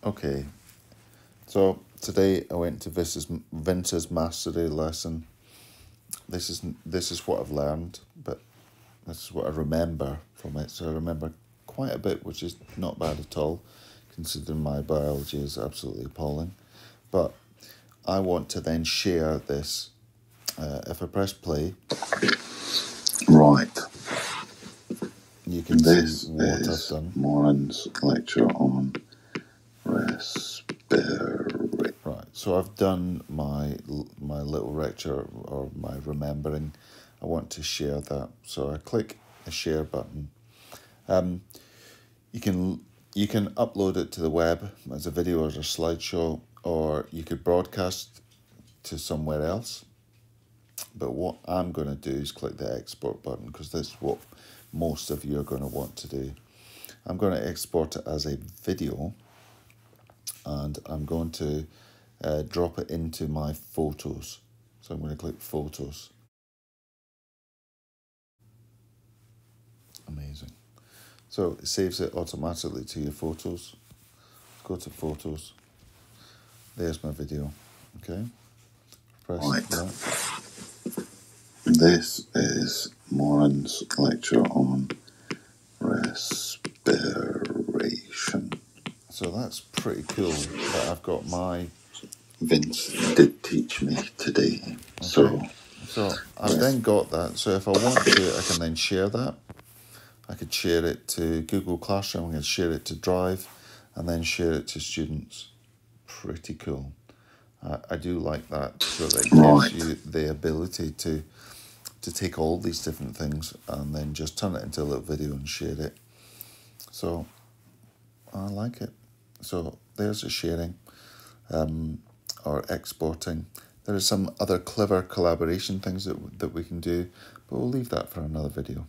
Okay, so today I went to Vince's mastery lesson. This is what I've learned, but this is what I remember from it. So I remember quite a bit, which is not bad at all, considering my biology is absolutely appalling. But I want to then share this. If I press play, right, you can see what I've done. Moran's lecture on respiration. Right, so I've done my little lecture or my remembering. I want to share that, so I click the share button. You can upload it to the web as a video or as a slideshow, or you could broadcast to somewhere else. But what I'm going to do is click the export button, because that's what most of you are going to want to do. I'm going to export it as a video, and I'm going to drop it into my photos. So I'm going to click photos. Amazing. So it saves it automatically to your photos. Go to photos. There's my video. Okay. Press that. This is Moran's lecture on respiration. So that's pretty cool that I've got my... Vince did teach me today. Okay. So I've then got that. So if I want to, I can then share that. I could share it to Google Classroom, I could share it to Drive, and then share it to students. Pretty cool. I do like that, so that it gives you the ability to take all these different things and then just turn it into a little video and share it. So I like it. So there's a sharing or exporting. There are some other clever collaboration things that we can do, but we'll leave that for another video.